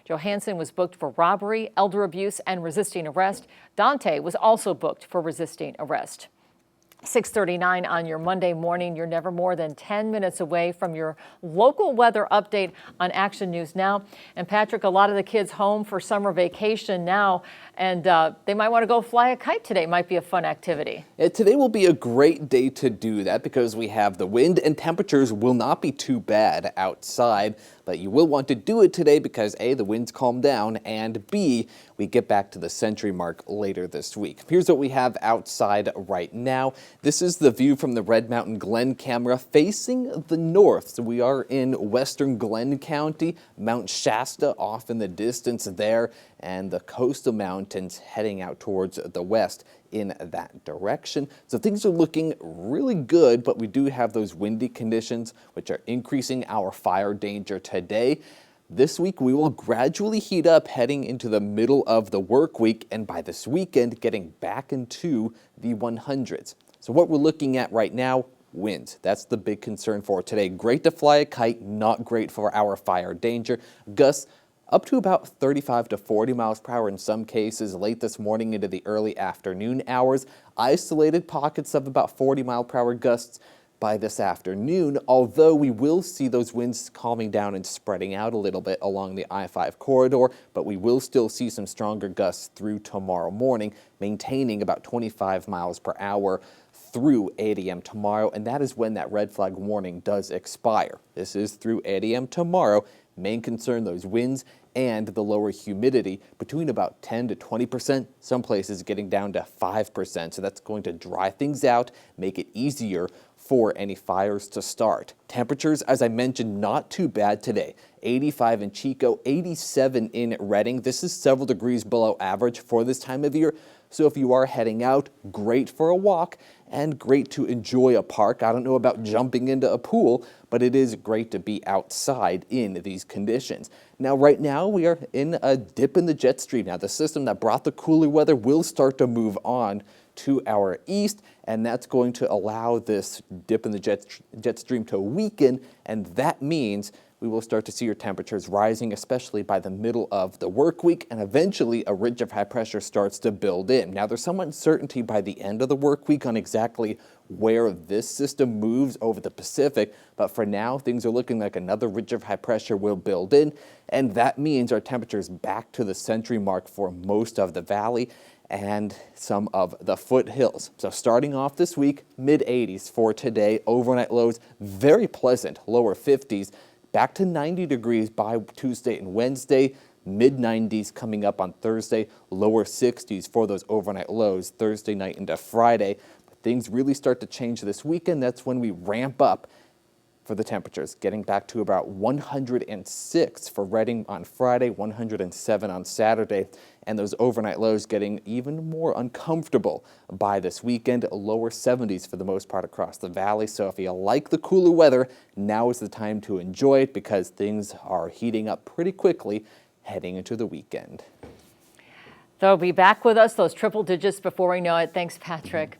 Johansson was booked for robbery, elder abuse, and resisting arrest. Dante was also booked for resisting arrest. 6:39 on your Monday morning. You're never more than 10 minutes away from your local weather update on Action News Now. And Patrick, a lot of the kids home for summer vacation now, and they might want to go fly a kite today. Might be a fun activity. Today will be a great day to do that because we have the wind and temperatures will not be too bad outside. But you will want to do it today because A, the winds calm down, and B, we get back to the century mark later this week. Here's what we have outside right now. This is the view from the Red Mountain Glen camera facing the north. So we are in western Glen County, Mount Shasta off in the distance there, and the coastal mountains heading out towards the west in that direction. So things are looking really good, but we do have those windy conditions which are increasing our fire danger today. This week we will gradually heat up heading into the middle of the work week, and by this weekend getting back into the 100s. So what we're looking at right now, winds. That's the big concern for today. Great to fly a kite, not great for our fire danger. Gusts up to about 35 to 40 miles per hour in some cases late this morning into the early afternoon hours. Isolated pockets of about 40 mile per hour gusts by this afternoon, although we will see those winds calming down and spreading out a little bit along the I-5 corridor, but we will still see some stronger gusts through tomorrow morning, maintaining about 25 miles per hour through 8 a.m. tomorrow, and that is when that red flag warning does expire. This is through 8 a.m. tomorrow. Main concern, those winds and the lower humidity between about 10 to 20%, some places getting down to 5%. So that's going to dry things out, make it easier for any fires to start. Temperatures, as I mentioned, not too bad today. 85 in Chico, 87 in Redding. This is several degrees below average for this time of year. So if you are heading out, great for a walk and great to enjoy a park. I don't know about jumping into a pool, but it is great to be outside in these conditions. Now, right now, we are in a dip in the jet stream. Now, the system that brought the cooler weather will start to move on to our east, and that's going to allow this dip in the jet stream to weaken, and that means we will start to see your temperatures rising, especially by the middle of the work week, and eventually a ridge of high pressure starts to build in. Now, there's some uncertainty by the end of the work week on exactly where this system moves over the Pacific, but for now, things are looking like another ridge of high pressure will build in, and that means our temperatures back to the century mark for most of the valley and some of the foothills. So starting off this week, mid-80s for today, overnight lows very pleasant, lower 50s, back to 90 degrees by Tuesday and Wednesday, mid-90s coming up on Thursday, lower 60s for those overnight lows Thursday night into Friday. But things really start to change this weekend. That's when we ramp up for the temperatures, getting back to about 106 for Redding on Friday, 107 on Saturday, and those overnight lows getting even more uncomfortable by this weekend, lower 70s for the most part across the valley. So if you like the cooler weather, now is the time to enjoy it because things are heating up pretty quickly heading into the weekend. They'll be back with us, those triple digits before we know it. Thanks, Patrick.